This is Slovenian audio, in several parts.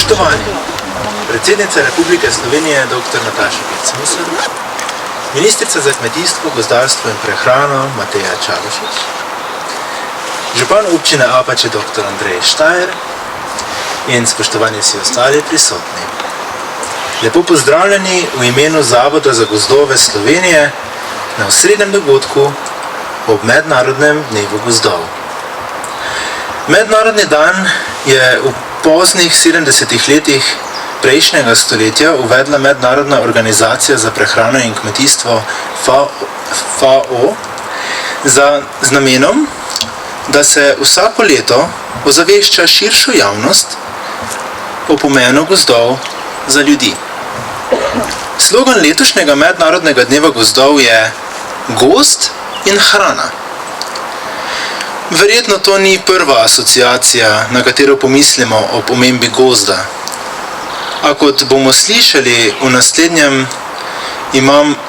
Spoštovani, predsednica Republike Slovenije dr. Nataša Pirc Musar, ministrica za kmetijstvo, gozdarstvo in prehrano Mateja Čalušić, župan občine Apače dr. Andrej Štajer in spoštovani vsi ostali prisotni. Lepo pozdravljeni v imenu Zavoda za gozdove Slovenije na osrednjem dogodku ob Mednarodnem dnevu gozdov. Mednarodni dan je v poznih 70. letih prejšnjega stoletja uvedla Mednarodna organizacija za prehrano in kmetijstvo FAO z namenom, da se vsako leto ozavešča širšo javnost o pomenu gozdov za ljudi. Slogan letošnjega Mednarodnega dneva gozdov je Gozd in hrana. Verjetno to ni prva asociacija, na katero pomislimo o pomembi gozda. A kot bomo slišali v naslednjem,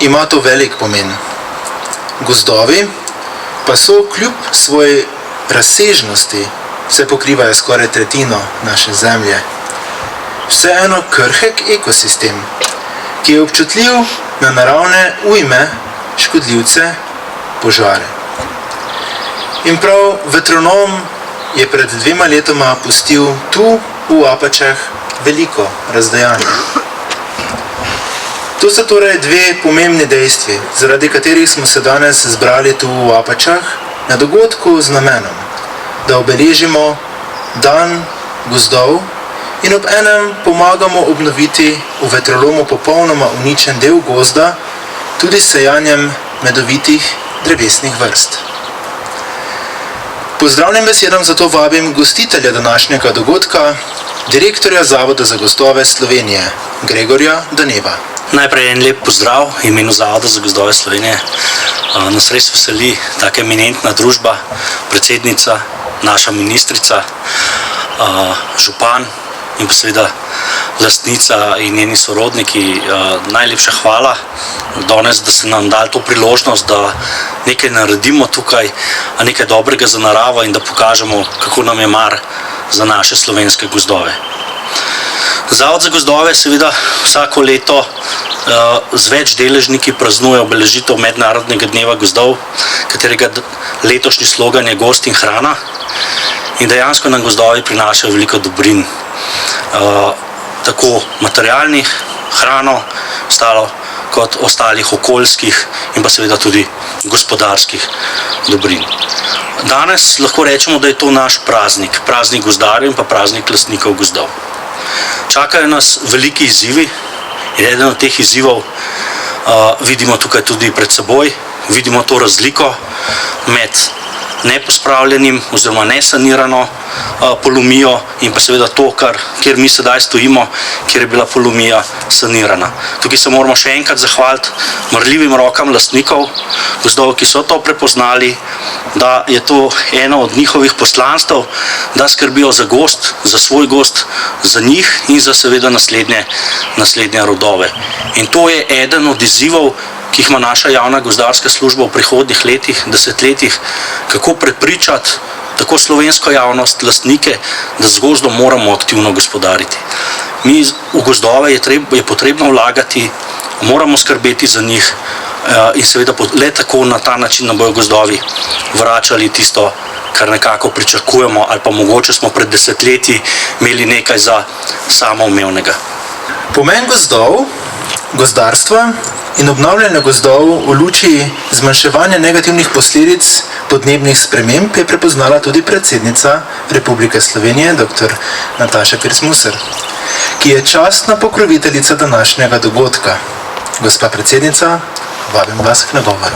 ima to velik pomen. Gozdovi pa so kljub svoji razsežnosti, vse pokrivajo skoraj tretjino naše zemlje, vseeno krhek ekosistem, ki je občutljiv na naravne ujme, škodljivce, požare. In prav vetronom je pred 2 letoma pustil tu v Apačah veliko razdejanja. To so torej dve pomembni dejstvi, zaradi katerih smo se danes zbrali tu v Apačah na dogodku z namenom, da obeležimo dan gozdov in ob enem pomagamo obnoviti v vetrolomu popolnoma uničen del gozda tudi s sejanjem medovitih drevesnih vrst. Pozdravnim besedam zato vabim gostitelja današnjega dogodka, direktorja Zavoda za gozdove Slovenije, Gregorja Daneva. Najprej en lep pozdrav v imenu Zavoda za gozdove Slovenije. Nas res veseli taka eminentna družba, predsednica, naša ministrica, župan in pa seveda lastnica in njeni sorodniki. Najlepša hvala danes, da ste nam dali to priložnost, da nekaj naredimo tukaj, nekaj dobrega za naravo in da pokažemo, kako nam je mar za naše slovenske gozdove. Zavod za gozdove seveda vsako leto z več deležniki praznuje obeležitev Mednarodnega dneva gozdov, katerega letošnji slogan je Gozd in hrana. In dejansko nam gozdovi prinašajo veliko dobrin, tako materialnih, hrano, kot ostalih okoljskih in pa seveda tudi gospodarskih dobrin. Danes lahko rečemo, da je to naš praznik, praznik gozdarjev in pa praznik lastnikov gozdov. Čakajo nas veliki izzivi in eden od teh izzivov vidimo tukaj tudi pred seboj. Vidimo to razliko med nepospravljenim oziroma nesanirano polumijo in pa seveda to, kjer mi sedaj stojimo, kjer je bila polumija sanirana. Tukaj se moramo še enkrat zahvaliti marljivim rokam lastnikov gozdov, ki so to prepoznali, da je to eno od njihovih poslanstev, da skrbijo za gozd, za svoj gozd, za njih in za seveda naslednje rodove. In to je eden od izzivov, ki jih ima naša javna gozdarska služba v prihodnjih letih, desetletjih, kako prepričati tako slovensko javnost, lastnike, da z gozdom moramo aktivno gospodariti. Mi v gozdove je potrebno vlagati, moramo skrbeti za njih in seveda le tako na ta način nam bojo gozdovi vračali tisto, kar nekako pričakujemo ali pa mogoče smo pred desetletji imeli nekaj za samoumevnega. Pomen gozdov, gozdarstva in obnavljanja gozdov v luči zmanjševanja negativnih posledic podnebnih sprememb je prepoznala tudi predsednica Republike Slovenije dr. Nataša Pirc Musar, ki je častna pokroviteljica današnjega dogodka. Gospa predsednica, vabim vas k nagovoru.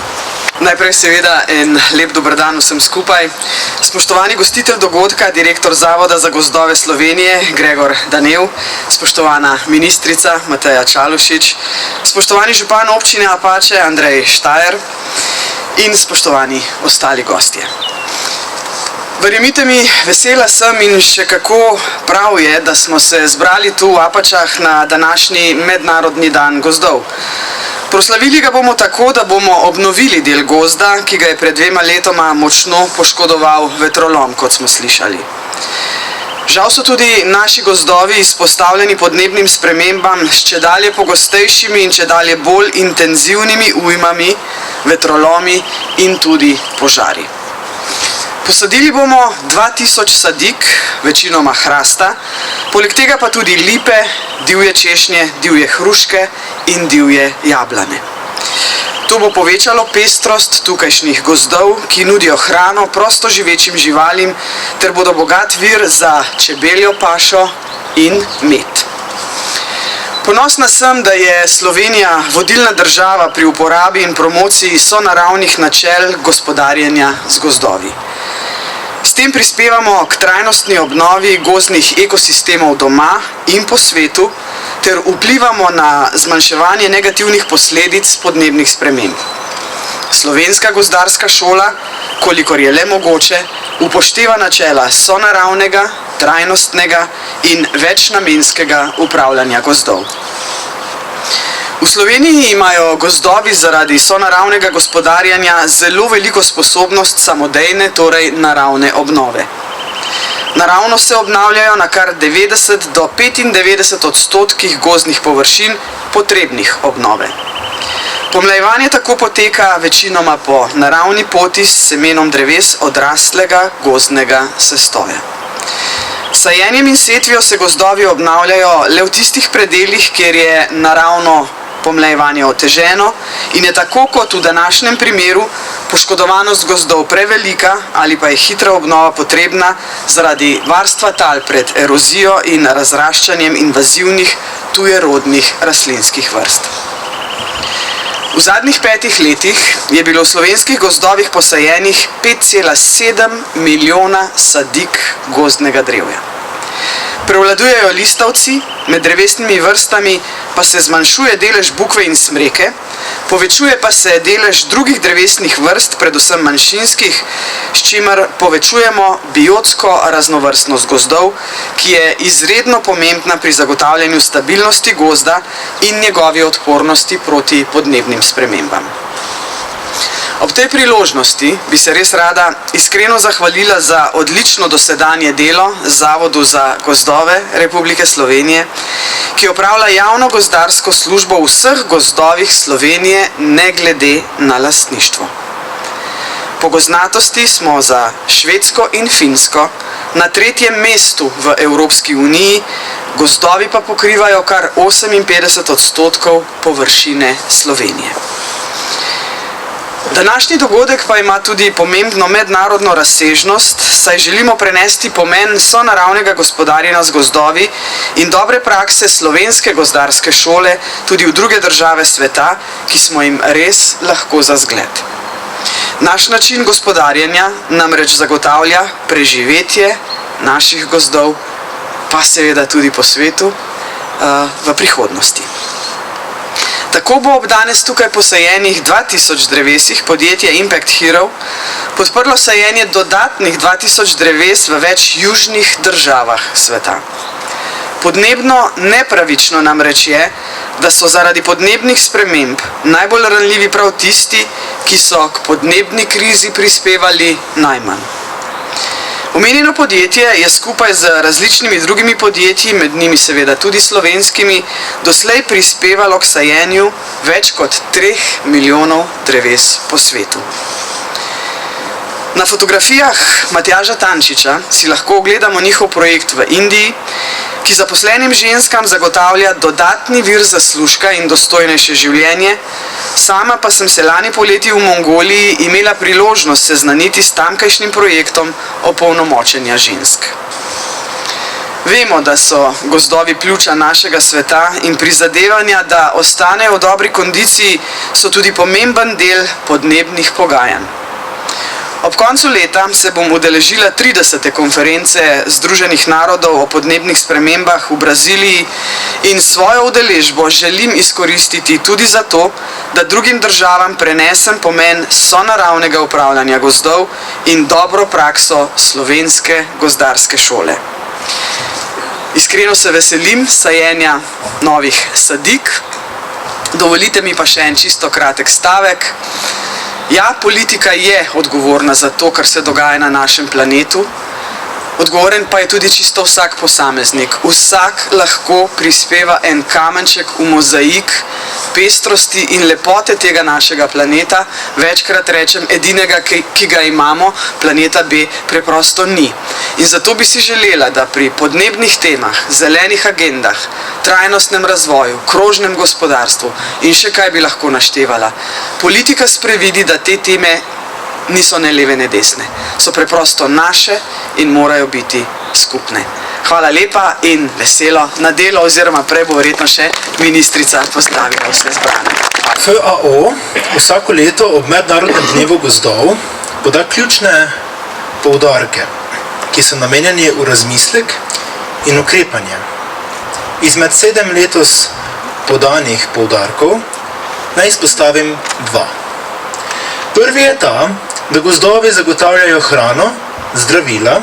Najprej seveda en lep dober dan vsem skupaj. Spoštovani gostitelj dogodka, direktor Zavoda za gozdove Slovenije, Gregor Danev, spoštovana ministrica Mateja Čalušić, spoštovani župan občine Apače Andrej Štajer in spoštovani ostali gostje. Verjemite mi, vesela sem in še kako prav je, da smo se zbrali tu v Apačah na današnji Mednarodni dan gozdov. Proslavili ga bomo tako, da bomo obnovili del gozda, ki ga je pred 2 letoma močno poškodoval vetrolom, kot smo slišali. Žal so tudi naši gozdovi izpostavljeni podnebnim spremembam s čedalje pogostejšimi in čedalje bolj intenzivnimi ujmami, vetrolomi in tudi požari. Posadili bomo 2000 sadik, večinoma hrasta, poleg tega pa tudi lipe, divje češnje, divje hruške in divje jablane. To bo povečalo pestrost tukajšnjih gozdov, ki nudijo hrano prostoživečim živalim ter bodo bogat vir za čebeljo pašo in med. Ponosna sem, da je Slovenija vodilna država pri uporabi in promociji sonaravnih načel gospodarjenja z gozdovi. S tem prispevamo k trajnostni obnovi gozdnih ekosistemov doma in po svetu ter vplivamo na zmanjševanje negativnih posledic podnebnih sprememb. Slovenska gozdarska šola, kolikor je le mogoče, upošteva načela sonaravnega, trajnostnega in večnamenskega upravljanja gozdov. V Sloveniji imajo gozdovi zaradi sonaravnega gospodarjanja zelo veliko sposobnost samodejne, torej naravne obnove. Naravno se obnavljajo na kar 90 do 95% gozdnih površin potrebnih obnove. Pomlajevanje tako poteka večinoma po naravni poti s semenom dreves odraslega gozdnega sestoja. Sajenjem in setvijo se gozdovi obnavljajo le v tistih predelih, kjer je naravno pomlajevanje oteženo in je tako kot v današnjem primeru poškodovanost gozdov prevelika ali pa je hitra obnova potrebna zaradi varstva tal pred erozijo in razraščanjem invazivnih tujerodnih rastlinskih vrst. V zadnjih 5 letih je bilo v slovenskih gozdovih posajenih 5,7 milijona sadik gozdnega drevja. Prevladujejo listavci, med drevesnimi vrstami pa se zmanjšuje delež bukve in smreke, povečuje pa se delež drugih drevesnih vrst, predvsem manjšinskih, s čimer povečujemo biotsko raznovrstnost gozdov, ki je izredno pomembna pri zagotavljanju stabilnosti gozda in njegovi odpornosti proti podnebnim spremembam. Ob tej priložnosti bi se res rada iskreno zahvalila za odlično dosedanje delo Zavodu za gozdove Republike Slovenije, ki opravlja javno gozdarsko službo v vseh gozdovih Slovenije, ne glede na lastništvo. Po gozdnatosti smo za Švedsko in Finsko na 3. mestu v Evropski uniji, gozdovi pa pokrivajo kar 58% površine Slovenije. Današnji dogodek pa ima tudi pomembno mednarodno razsežnost, saj želimo prenesti pomen sonaravnega gospodarjenja z gozdovi in dobre prakse slovenske gozdarske šole tudi v druge države sveta, ki smo jim res lahko za zgled. Naš način gospodarjenja namreč zagotavlja preživetje naših gozdov, pa seveda tudi po svetu, v prihodnosti. Tako bo ob danes tukaj posajenih 2000 drevesih podjetje Impact Hero podprlo sajenje dodatnih 2000 dreves v več južnih državah sveta. Podnebno nepravično namreč je, da so zaradi podnebnih sprememb najbolj ranljivi prav tisti, ki so k podnebni krizi prispevali najmanj. Omenjeno podjetje je skupaj z različnimi drugimi podjetji, med njimi seveda tudi slovenskimi, doslej prispevalo k sajenju več kot 3 milijonov dreves po svetu. Na fotografijah Matjaža Tančiča si lahko ogledamo njihov projekt v Indiji, ki zaposlenim ženskam zagotavlja dodatni vir zaslužka in dostojnejše življenje, sama pa sem se lani poleti v Mongoliji imela priložnost seznaniti s tamkajšnjim projektom opolnomočenja žensk. Vemo, da so gozdovi pljuča našega sveta in prizadevanja, da ostanejo v dobri kondiciji, so tudi pomemben del podnebnih pogajanj. Ob koncu leta se bom udeležila 30. konference Združenih narodov o podnebnih spremembah v Braziliji in svojo udeležbo želim izkoristiti tudi zato, da drugim državam prenesem pomen sonaravnega upravljanja gozdov in dobro prakso slovenske gozdarske šole. Iskreno se veselim sajenja novih sadik. Dovolite mi pa še en čisto kratek stavek. Ja, politika je odgovorna za to, kar se dogaja na našem planetu. Odgovoren pa je tudi čisto vsak posameznik. Vsak lahko prispeva en kamenček v mozaik pestrosti in lepote tega našega planeta. Večkrat rečem, edinega, ki ga imamo, planeta B preprosto ni. In zato bi si želela, da pri podnebnih temah, zelenih agendah, trajnostnem razvoju, krožnem gospodarstvu in še kaj bi lahko naštevala, politika sprevidi, da te teme niso ne leve ne desne. So preprosto naše in morajo biti skupne. Hvala lepa in veselo na delo, oziroma prej bo verjetno še ministrica postavila vse zbrane. FAO vsako leto ob Mednarodnem dnevu gozdov poda ključne poudarke, ki so namenjeni v razmislek in ukrepanje. Izmed 7 letos podanih poudarkov naj izpostavim 2. Prvi je ta, da gozdovi zagotavljajo hrano, zdravila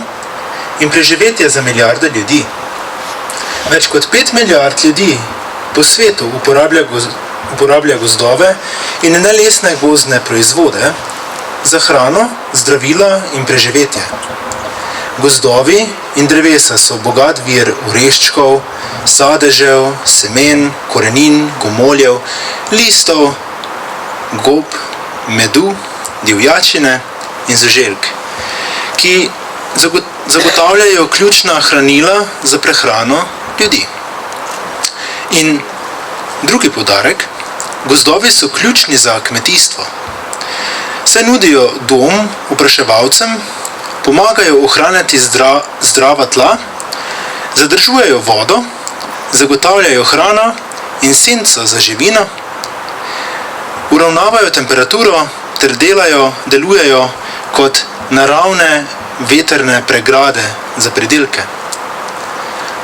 in preživetje za milijarde ljudi. Več kot 5 milijard ljudi po svetu uporablja gozdove in nelesne gozdne proizvode za hrano, zdravila in preživetje. Gozdovi in drevesa so bogat vir oreščkov, sadežev, semen, korenin, gomoljev, listov, gob, medu, divjačine in žuželk, ki zagotavljajo ključna hranila za prehrano ljudi. In drugi poudarek, gozdovi so ključni za kmetijstvo. Saj nudijo dom opraševalcem, pomagajo ohranjati zdrava tla, zadržujejo vodo, zagotavljajo hrano in senco za živino, uravnavajo temperaturo ter delujejo kot naravne vetrne pregrade za pridelke.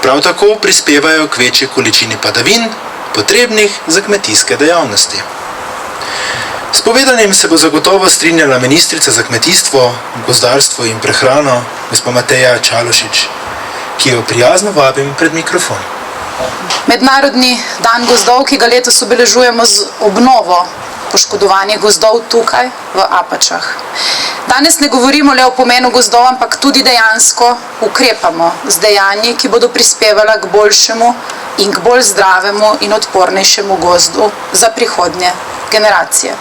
Prav tako prispevajo k večji količini padavin, potrebnih za kmetijske dejavnosti. S povedanim se bo zagotovo strinjala ministrica za kmetijstvo, gozdarstvo in prehrano, gospa Mateja Čalušić, ki jo prijazno vabim pred mikrofon. Mednarodni dan gozdov, ki ga letos obeležujemo z obnovo poškodovanih gozdov tukaj v Apačah. Danes ne govorimo le o pomenu gozdov, ampak tudi dejansko ukrepamo z dejanji, ki bodo prispevala k boljšemu in k bolj zdravemu in odpornejšemu gozdu za prihodnje generacije.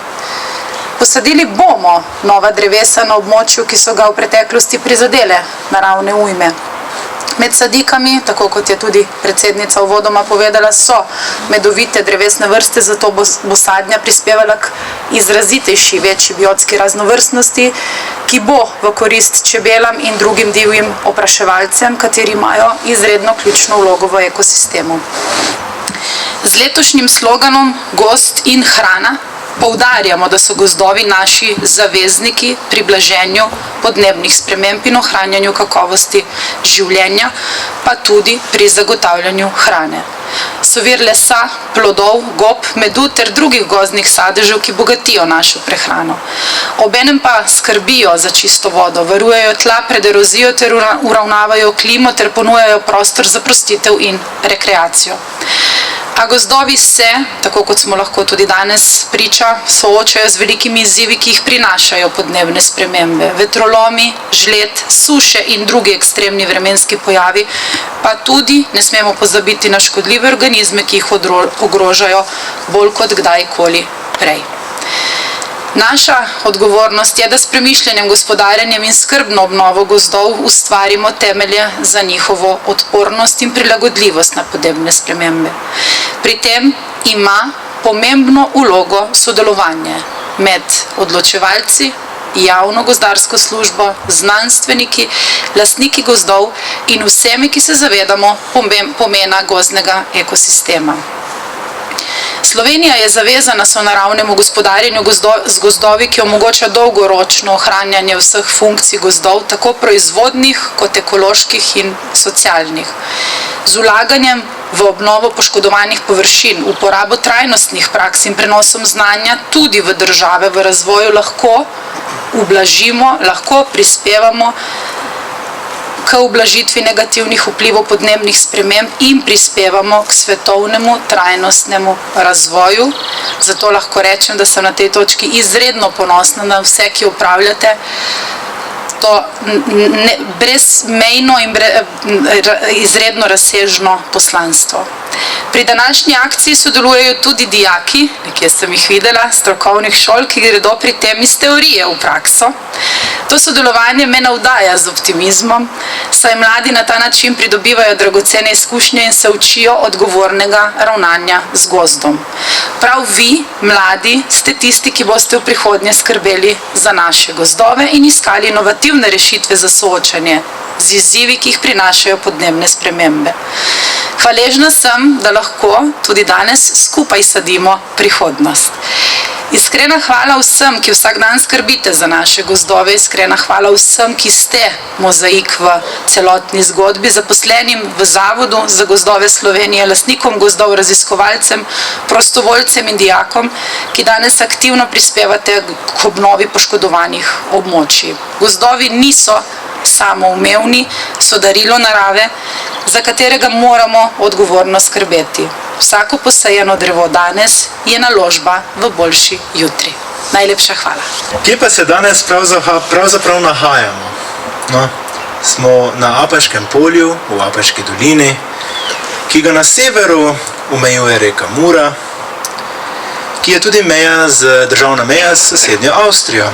Posadili bomo nova drevesa na območju, ki so ga v preteklosti prizadele naravne ujme. Med sadikami, tako kot je tudi predsednica uvodoma povedala, so medovite drevesne vrste, zato bo sadnja prispevala k izrazitejši, večji biotski raznovrstnosti, ki bo v korist čebelam in drugim divjim opraševalcem, kateri imajo izredno ključno vlogo v ekosistemu. Z letošnjim sloganom Gozd in hrana poudarjamo, da so gozdovi naši zavezniki pri blaženju podnebnih sprememb in ohranjanju kakovosti življenja, pa tudi pri zagotavljanju hrane. So vir lesa, plodov, gob, medu ter drugih gozdnih sadežev, ki bogatijo našo prehrano. Obenem pa skrbijo za čisto vodo, varujejo tla pred erozijo ter uravnavajo klimo ter ponujajo prostor za sprostitev in rekreacijo. A gozdovi se, tako kot smo lahko tudi danes priča, soočajo z velikimi izzivi, ki jih prinašajo podnebne spremembe. Vetrolomi, žled, suše in drugi ekstremni vremenski pojavi, pa tudi ne smemo pozabiti na škodljive organizme, ki jih ogrožajo bolj kot kdajkoli prej. Naša odgovornost je, da s premišljenim gospodarjenjem in skrbno obnovo gozdov ustvarimo temelje za njihovo odpornost in prilagodljivost na podnebne spremembe. Pri tem ima pomembno vlogo sodelovanje med odločevalci, javno gozdarsko službo, znanstveniki, lastniki gozdov in vsemi, ki se zavedamo pomena gozdnega ekosistema. Slovenija je zavezana sonaravnemu gospodarjenju z gozdovi, ki omogoča dolgoročno ohranjanje vseh funkcij gozdov, tako proizvodnih kot ekoloških in socialnih. Z vlaganjem v obnovo poškodovanih površin, uporabo trajnostnih praks in prenosom znanja tudi v države v razvoju lahko ublažimo, lahko prispevamo k ublažitvi negativnih vplivov podnebnih sprememb in prispevamo k svetovnemu trajnostnemu razvoju. Zato lahko rečem, da sem na tej točki izredno ponosna na vse, ki upravljate to brezmejno in izredno razsežno poslanstvo. Pri današnji akciji sodelujejo tudi dijaki, nekje sem jih videla, strokovnih šol, ki gredo pri tem iz teorije v prakso. To sodelovanje me navdaja z optimizmom, saj mladi na ta način pridobivajo dragocene izkušnje in se učijo odgovornega ravnanja z gozdom. Prav vi, mladi, ste tisti, ki boste v prihodnje skrbeli za naše gozdove in iskali inovativne rešitve za soočanje z izzivi, ki jih prinašajo podnebne spremembe. Hvaležna sem, da lahko tudi danes skupaj sadimo prihodnost. Iskrena hvala vsem, ki vsak dan skrbite za naše gozdove, iskrena hvala vsem, ki ste mozaik v celotni zgodbi, zaposlenim v Zavodu za gozdove Slovenije, lastnikom gozdov, raziskovalcem, prostovoljcem in dijakom, ki danes aktivno prispevate k obnovi poškodovanih območij. Gozdovi niso samoumevni, so darilo narave, za katerega moramo odgovorno skrbeti. Vsako posejeno drevo danes je naložba v boljši jutri. Najlepša hvala. Kje pa se danes pravzaprav nahajamo? No, smo na Apaškem polju, v Apaški dolini, ki ga na severu omejuje reka Mura, ki je tudi državna meja s sosednjo Avstrijo.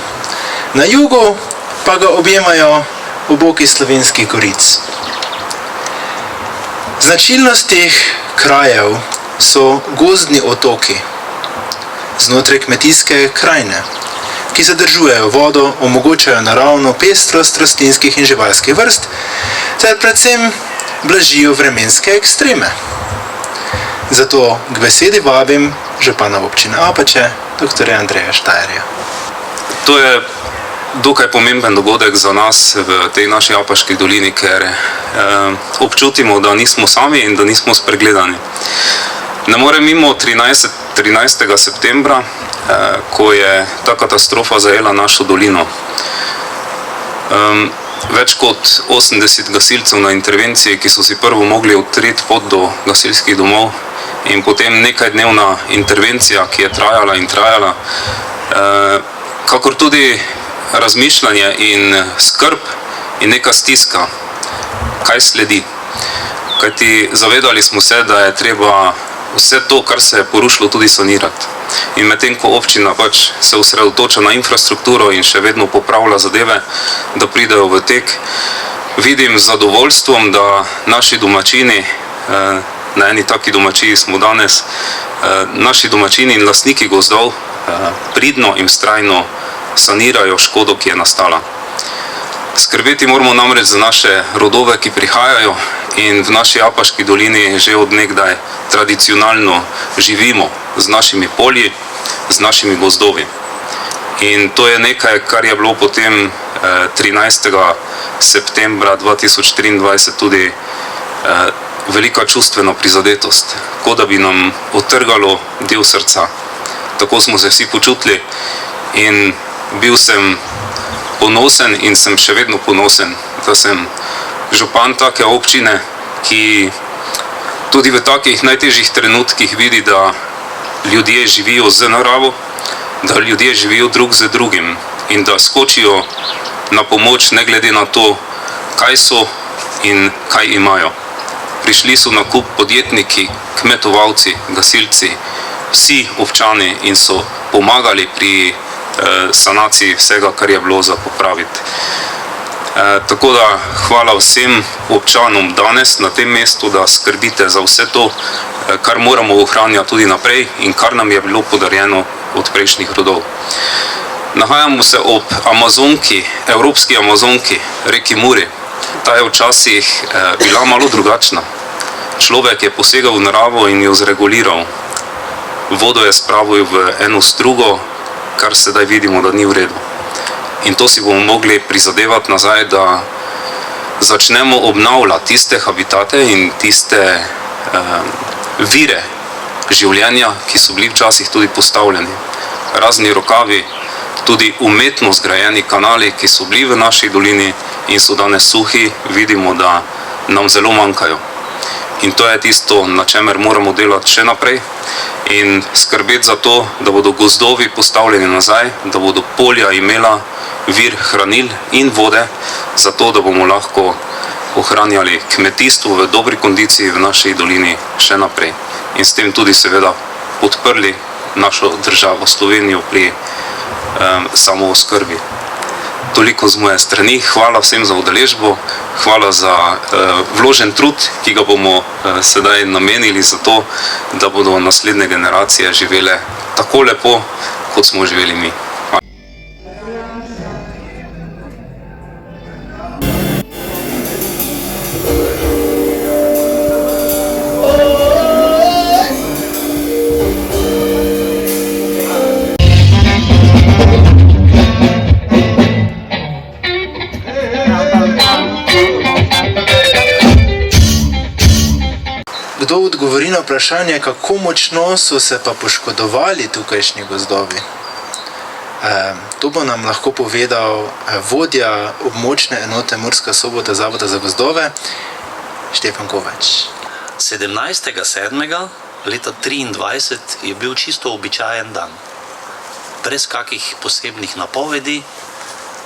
Na jugu pa ga objemajo oboki Slovenskih goric. Značilnost teh krajev so gozdni otoki znotraj kmetijske krajine, ki zadržujejo vodo, omogočajo naravno pestrost rastlinskih in živalskih vrst, ter predvsem blažijo vremenske ekstreme. Zato k besedi vabim župana občine Apače, dr. Andreja Štajerja. To je dokaj pomemben dogodek za nas v tej naši Apaški dolini, ker občutimo, da nismo sami in da nismo spregledani. Ne morem mimo 13. septembra, ko je ta katastrofa zajela našo dolino. Več kot 80 gasilcev na intervenciji, ki so si prvo mogli odpreti pot do gasilskih domov, in potem nekajdnevna intervencija, ki je trajala in trajala, kakor tudi razmišljanje in skrb in neka stiska, kaj sledi. Kajti zavedali smo se, da je treba vse to, kar se je porušilo, tudi sanirati. In medtem ko občina pač se osredotoča na infrastrukturo in še vedno popravlja zadeve, da pridejo v tek, vidim z zadovoljstvom, da naši domačini, na eni taki domačiji smo danes, naši domačini in lastniki gozdov pridno in vztrajno sanirajo škodo, ki je nastala. Skrbeti moramo namreč za naše rodove, ki prihajajo, in v naši Apaški dolini že od nekdaj tradicionalno živimo z našimi polji, z našimi gozdovi. In to je nekaj, kar je bilo potem 13. septembra 2023 tudi velika čustvena prizadetost, kot da bi nam odtrgalo del srca. Tako smo se vsi počutili in bil sem ponosen in sem še vedno ponosen, da sem župan take občine, ki tudi v takih najtežjih trenutkih vidi, da ljudje živijo z naravo, da ljudje živijo drug z drugim in da skočijo na pomoč ne glede na to, kaj so in kaj imajo. Prišli so na kup podjetniki, kmetovalci, gasilci, vsi občani in so pomagali pri sanaciji vsega, kar je bilo za popraviti. Tako da hvala vsem občanom danes na tem mestu, da skrbite za vse to, kar moramo ohranjati tudi naprej in kar nam je bilo podarjeno od prejšnjih rodov. Nahajamo se ob Amazonki, evropski Amazonki, reki Muri. Ta je včasih bila malo drugačna. Človek je posegal v naravo in jo zreguliral. Vodo je spravil v eno strugo, kar sedaj vidimo, da ni v redu. In to si bomo mogli prizadevati nazaj, da začnemo obnavljati tiste habitate in tiste vire življenja, ki so bili včasih tudi postavljeni. Razni rokavi, tudi umetno zgrajeni kanali, ki so bili v naši dolini in so danes suhi, vidimo, da nam zelo manjkajo. In to je tisto, na čemer moramo delati še naprej in skrbeti za to, da bodo gozdovi postavljeni nazaj, da bodo polja imela vir hranil in vode, zato da bomo lahko ohranjali kmetijstvo v dobri kondiciji v naši dolini še naprej in s tem tudi seveda podprli našo državo Slovenijo pri samooskrbi. Toliko z moje strani, hvala vsem za udeležbo, hvala za vložen trud, ki ga bomo sedaj namenili za to, da bodo naslednje generacije živele tako lepo, kot smo živeli mi. Kdo odgovori na vprašanje, kako močno so se pa poškodovali tukajšnji gozdovi? To bo nam lahko povedal vodja območne enote Murska Sobota Zavoda za gozdove, Štefan Kovač. 17.7. leta 23 je bil čisto običajen dan. Brez kakih posebnih napovedi,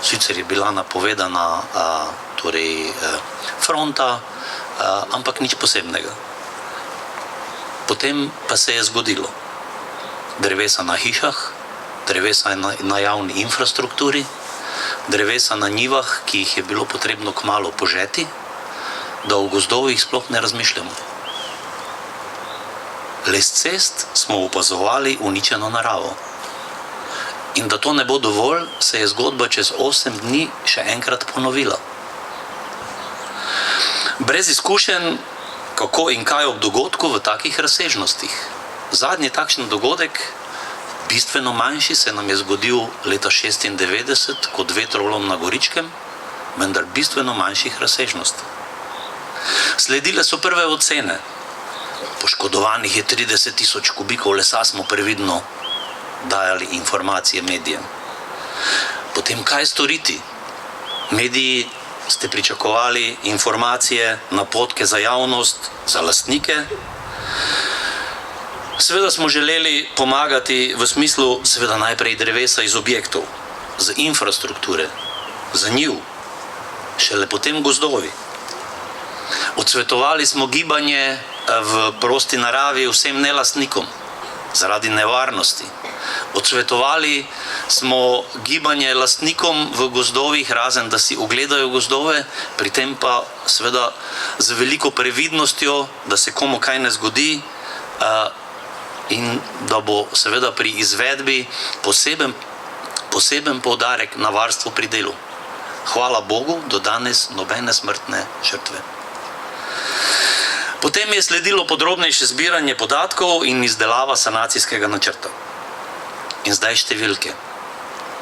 sicer je bila napovedana fronta, ampak nič posebnega. Potem pa se je zgodilo. Drevesa na hišah, drevesa na javni infrastrukturi, drevesa na njivah, ki jih je bilo potrebno kmalu požeti, da o gozdovih sploh ne razmišljamo. Les cest smo opazovali uničeno naravo. In da to ne bo dovolj, se je zgodba čez 8 dni še enkrat ponovila. Brez izkušenj, kako in kaj ob dogodku v takih razsežnostih. Zadnji takšen dogodek, bistveno manjši, se nam je zgodil leta 96 kot vetrolom na Goričkem, vendar bistveno manjših razsežnosti. Sledile so prve ocene. Poškodovanih je 30.000 kubikov lesa, smo previdno dajali informacije medijem. Potem kaj storiti? Mediji ste pričakovali informacije, napotke za javnost, za lastnike. Seveda smo želeli pomagati v smislu, seveda najprej drevesa iz objektov, z infrastrukture, za njiv, šele potem gozdovi. Odsvetovali smo gibanje v prosti naravi vsem nelastnikom, zaradi nevarnosti. Odsvetovali smo gibanje lastnikom v gozdovih, razen da si ogledajo gozdove, pri tem pa seveda z veliko previdnostjo, da se komu kaj ne zgodi in da bo seveda pri izvedbi poseben poudarek na varstvo pri delu. Hvala Bogu, do danes nobene smrtne žrtve. Potem je sledilo podrobnejše zbiranje podatkov in izdelava sanacijskega načrta. In zdaj številke.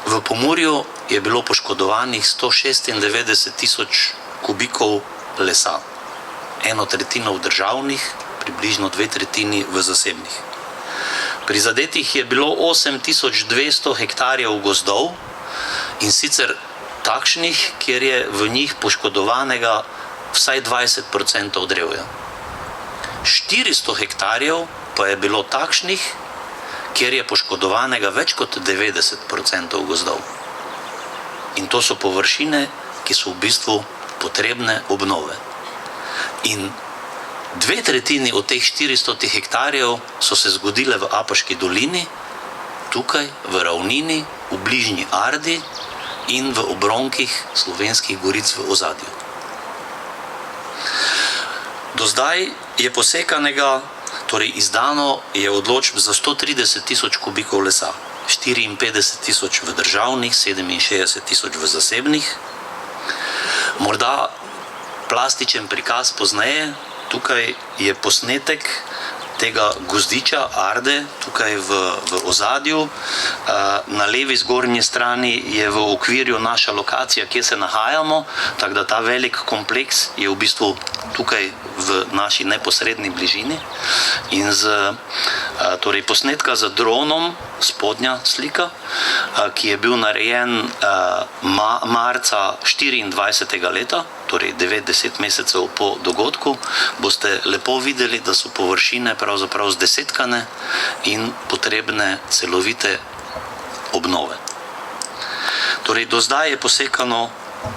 V Pomurju je bilo poškodovanih 196.000 kubikov lesa. 1/3 v državnih, približno 2/3 v zasebnih. Prizadetih je bilo 8.200 hektarjev gozdov in sicer takšnih, kjer je v njih poškodovanega vsaj 20% drevja. 400 hektarjev pa je bilo takšnih, kjer je poškodovanega več kot 90% gozdov. In to so površine, ki so v bistvu potrebne obnove. In 2/3 od teh 400 hektarjev so se zgodile v Apaški dolini, tukaj v ravnini, v bližnji Ardi in v obronkih Slovenskih goric v ozadju. Do zdaj je posekanega, torej izdano je odločb za 130.000 kubikov lesa, 54.000 v državnih, 67.000 v zasebnih. Morda plastičen prikaz pozneje, tukaj je posnetek tega gozdiča Arde, tukaj v ozadju. Na levi zgornji strani je v okvirju naša lokacija, kjer se nahajamo, tako da ta velik kompleks je v bistvu tukaj v naši neposredni bližini. In torej posnetka z dronom, spodnja slika, ki je bil narejen marca 24. leta, torej 9-10 mesecev po dogodku, boste lepo videli, da so površine pravzaprav zdesetkane in potrebne celovite obnove. Torej do zdaj je posekano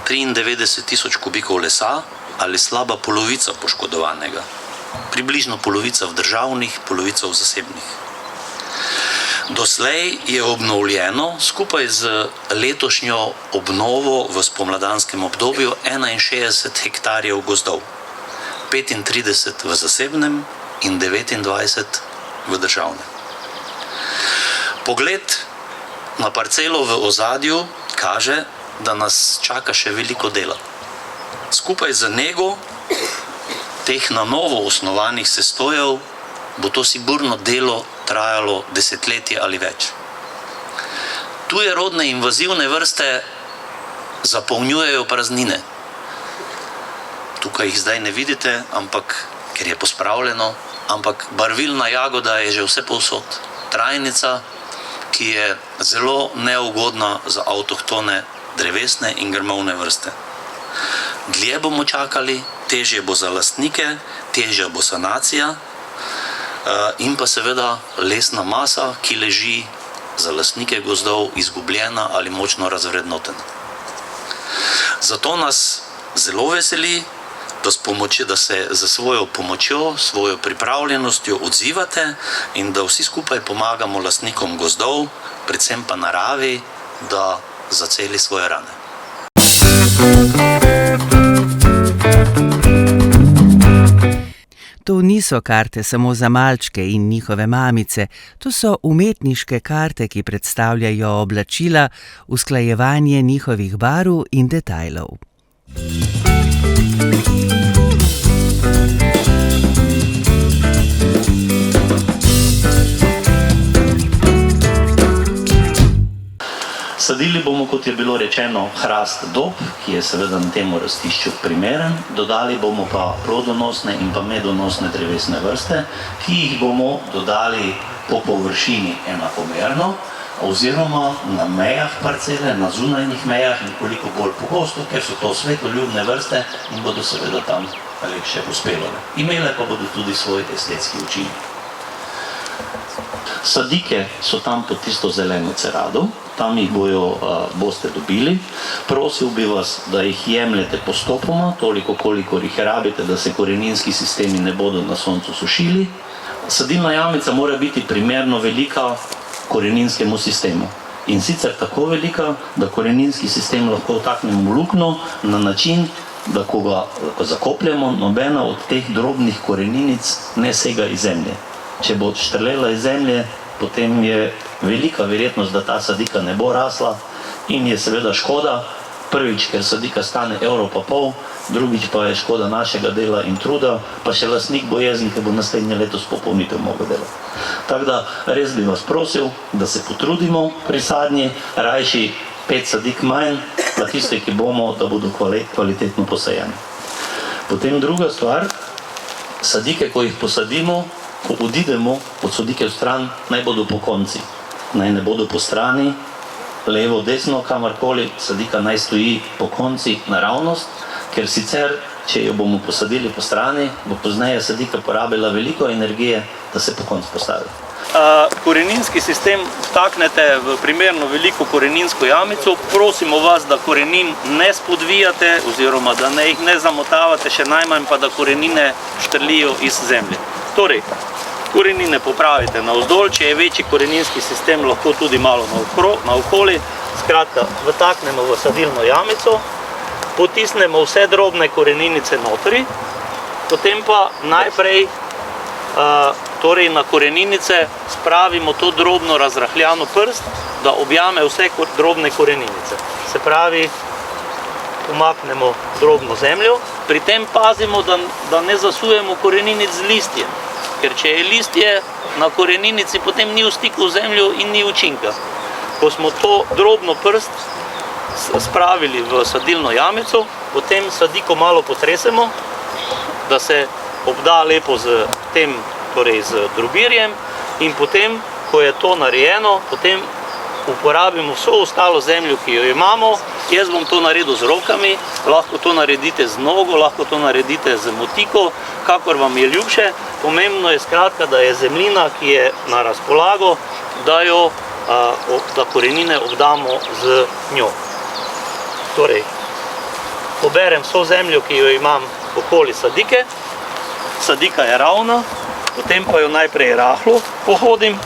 93.000 kubikov lesa ali slaba polovica poškodovanega. Približno polovica v državnih, polovica v zasebnih. Doslej je obnovljeno skupaj z letošnjo obnovo v spomladanskem obdobju 61 hektarjev gozdov. 35 v zasebnem in 29 v državnem. Pogled na parcelo v ozadju kaže, da nas čaka še veliko dela. Skupaj z nego teh na novo osnovanih sestojev bo to sigurno delo trajalo desetletje ali več. Tujerodne invazivne vrste zapolnjujejo praznine. Tukaj jih zdaj ne vidite, ker je pospravljeno, ampak barvilna jagoda je že vse povsod. Trajnica, ki je zelo neugodna za avtohtone drevesne in grmovne vrste. Dlje bomo čakali, težje bo za lastnike, težja bo sanacija in pa seveda lesna masa, ki leži za lastnike gozdov izgubljena ali močno razvrednotena. Zato nas zelo veseli, da se za svojo pomočjo, svojo pripravljenostjo odzivate in da vsi skupaj pomagamo lastnikom gozdov, predvsem pa naravi, da zaceli svoje rane. To niso karte samo za malčke in njihove mamice, to so umetniške karte, ki predstavljajo oblačila, usklajevanje njihovih barv in detajlov. Sadili bomo, kot je bilo rečeno, hrast dob, ki je seveda na temu rastišču primeren. Dodali bomo pa plodonosne in pa medonosne drevesne vrste, ki jih bomo dodali po površini enakomerno oziroma na mejah parcele, na zunanjih mejah nekoliko bolj pogosto, ker so to svetoljubne vrste in bodo seveda tam lepše uspevale. Imele pa bodo tudi svoj estetski učinek. Sadike so tam pod tisto zeleno cerado, tam jih boste dobili. Prosil bi vas, da jih jemljete postopoma, toliko kolikor jih rabite, da se koreninski sistemi ne bodo na soncu sušili. Sadilna jamica mora biti primerno velika koreninskemu sistemu. In sicer tako velika, da koreninski sistem lahko vtaknemo v luknjo na način, da ko ga zakopljemo, nobena od teh drobnih koreninic ne sega iz zemlje. Če bo odštrelela iz zemlje, potem je velika verjetnost, da ta sadika ne bo rasla in je seveda škoda. Prvič, ker sadika stane €1,5, drugič pa je škoda našega dela in truda, pa še lastnik bojezen, ker bo naslednje leto popolnitev mogel delati. Tako da res bi vas prosil, da se potrudimo pri sadnji, rajši 5 sadik manj, pa tiste, ki bomo, da bodo kvalitetno posajene. Potem druga stvar, sadike, ko jih posadimo, ko odidemo od sadike v stran, naj bodo po konci. Naj ne bodo po strani, levo, desno, kamorkoli, sadika naj stoji po konci naravnost, ker sicer, če jo bomo posadili po strani, bo pozneje sadika porabila veliko energije, da se po koncu postavi. Koreninski sistem vtaknete v primerno veliko koreninsko jamico. Prosimo vas, da korenin ne spodvijate oziroma da jih ne zamotavate, še najmanj pa, da korenine štrlijo iz zemlje. Torej, korenine popravite navzdol, če je večji koreninski sistem, lahko tudi malo naokoli. Skratka, vtaknemo v sadilno jamico, potisnemo vse drobne koreninice notri, potem pa najprej torej na koreninice spravimo to drobno razrahljano prst, da objame vse drobne koreninice. Se pravi, umaknemo drobno zemljo, pri tem pazimo, da ne zasujemo koreninic z listjem, ker če je listje na koreninici, potem ni v stiku z zemljo in ni učinka. Ko smo to drobno prst spravili v sadilno jamico, potem sadiko malo potresemo, da se obda lepo z tem, torej z drobirjem, in potem, ko je to narejeno, potem uporabimo vso ostalo zemljo, ki jo imamo. Jaz bom to naredil z rokami, lahko to naredite z nogo, lahko to naredite z motiko, kakor vam je ljubše. Pomembno je skratka, da je zemljina, ki je na razpolago, da korenine obdamo z njo. Torej, poberem vso zemljo, ki jo imam okoli sadike. Sadika je ravna, potem pa jo najprej rahlo pohodim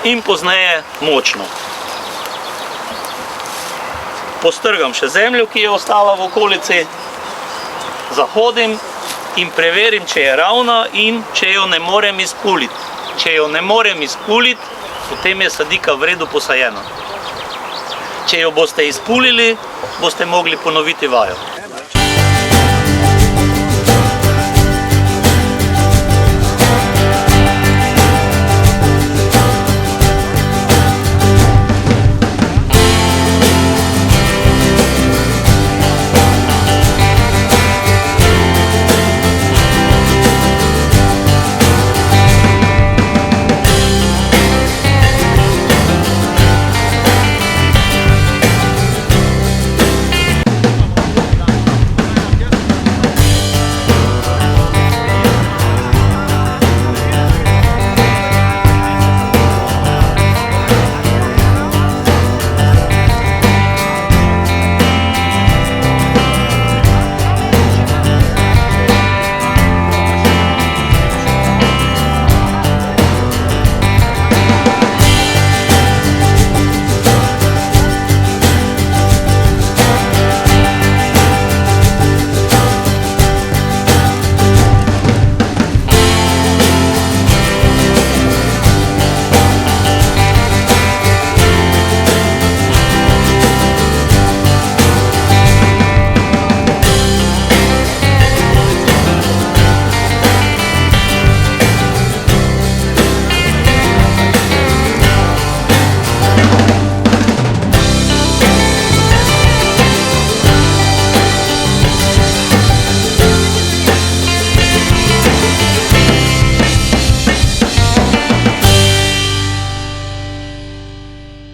in pozneje močno. Postrgam še zemljo, ki je ostala v okolici, zahodim in preverim, če je ravna in če jo ne morem izpuliti. Če jo ne morem izpuliti, potem je sadika v redu posajena. Če jo boste izpulili, boste mogli ponoviti vajo.